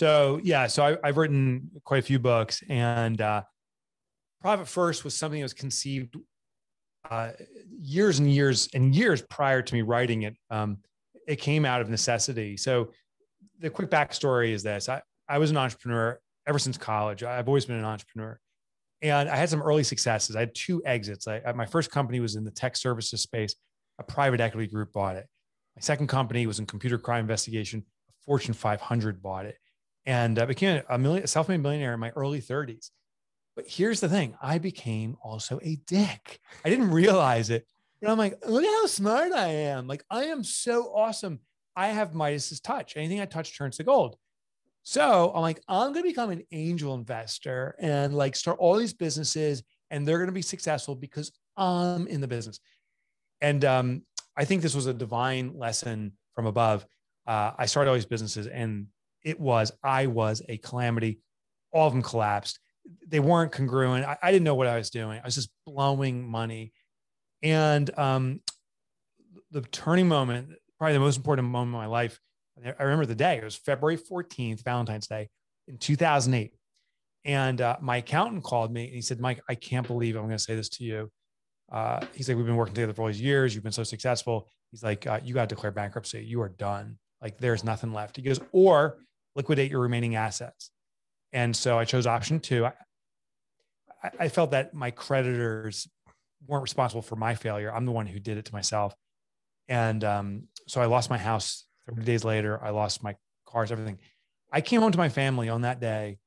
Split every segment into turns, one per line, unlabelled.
I've written quite a few books, and Profit First was something that was conceived years and years and years prior to me writing it. It came out of necessity. So the quick backstory is this. I was an entrepreneur ever since college. I've always been an entrepreneur. And I had some early successes. I had 2 exits. My first company was in the tech services space. A private equity group bought it. My second company was in computer crime investigation. A Fortune 500 bought it. And I became a self-made millionaire in my early 30s. But here's the thing. I became also a dick. I didn't realize it. But I'm like, look at how smart I am. Like, I am so awesome. I have Midas's touch. Anything I touch turns to gold. So I'm like, I'm going to become an angel investor and like start all these businesses, and they're going to be successful because I'm in the business. And I think this was a divine lesson from above. I started all these businesses, and I was a calamity. All of them collapsed. They weren't congruent. I didn't know what I was doing. I was just blowing money. And the turning moment, probably the most important moment of my life, I remember the day. It was February 14th, Valentine's Day in 2008. And my accountant called me and he said, Mike, I can't believe I'm going to say this to you. He's like, we've been working together for all these years. You've been so successful. He's like, you got to declare bankruptcy. You are done. Like, there's nothing left. He goes, or liquidate your remaining assets. And so I chose option 2. I felt that my creditors weren't responsible for my failure. I'm the one who did it to myself. And so I lost my house 30 days later. I lost my cars, everything. I came home to my family on that day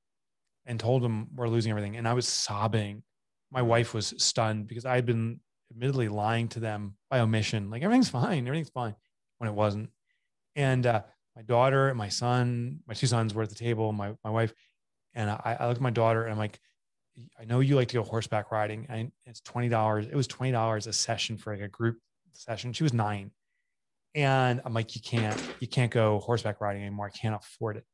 and told them we're losing everything. And I was sobbing. My wife was stunned because I had been admittedly lying to them by omission. Like, everything's fine, when it wasn't. And my daughter and my son, my 2 sons were at the table, my wife. And I looked at my daughter and I'm like, I know you like to go horseback riding. And it's $20. It was $20 a session for like a group session. She was 9. And I'm like, you can't go horseback riding anymore. I can't afford it.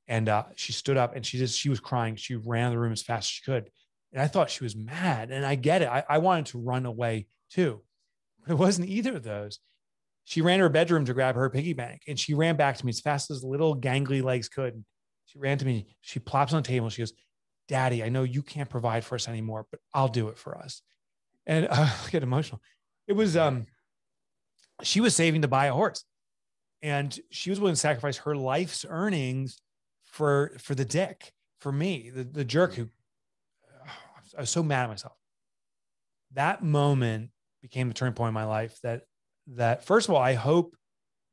And she stood up and she was crying. She ran out of the room as fast as she could. And I thought she was mad. And I get it. I wanted to run away too, but it wasn't either of those. She ran to her bedroom to grab her piggy bank, and she ran back to me as fast as little gangly legs could. She ran to me. She plops on the table. She goes, Daddy, I know you can't provide for us anymore, but I'll do it for us. And I get emotional. It was, she was saving to buy a horse, and she was willing to sacrifice her life's earnings for the dick, for me, the jerk who, I was so mad at myself. That moment became the turning point in my life that first of all, I hope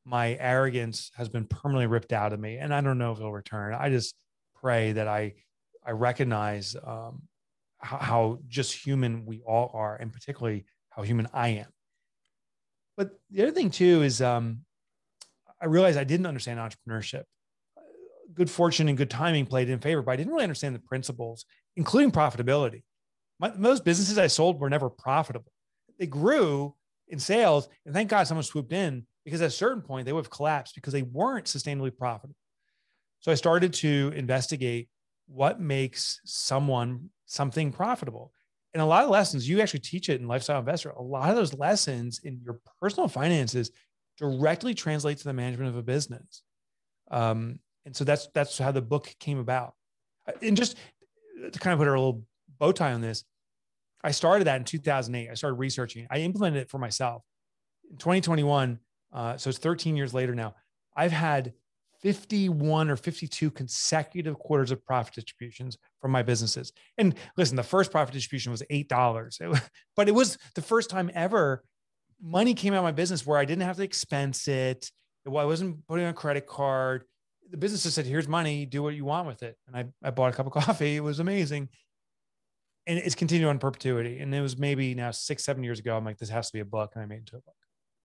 my arrogance has been permanently ripped out of me, and I don't know if it'll return. I just pray that I recognize how just human we all are, and particularly how human I am. But the other thing too is I realized I didn't understand entrepreneurship. Good fortune and good timing played in favor, but I didn't really understand the principles, including profitability. Most businesses I sold were never profitable. They grew in sales, and thank God someone swooped in, because at a certain point they would have collapsed because they weren't sustainably profitable. So I started to investigate what makes something profitable. And a lot of lessons, you actually teach it in Lifestyle Investor. A lot of those lessons in your personal finances directly translate to the management of a business. And so that's how the book came about. And just to kind of put a little bow tie on this, I started that in 2008. I started researching. I implemented it for myself. In 2021, so it's 13 years later now, I've had 51 or 52 consecutive quarters of profit distributions from my businesses. And listen, the first profit distribution was $8, but it was the first time ever money came out of my business where I didn't have to expense it. I wasn't putting on a credit card. The business just said, here's money, do what you want with it. And I bought a cup of coffee. It was amazing. And it's continued on perpetuity. And it was maybe now 6-7 years ago, I'm like, this has to be a book. And I made it into a book.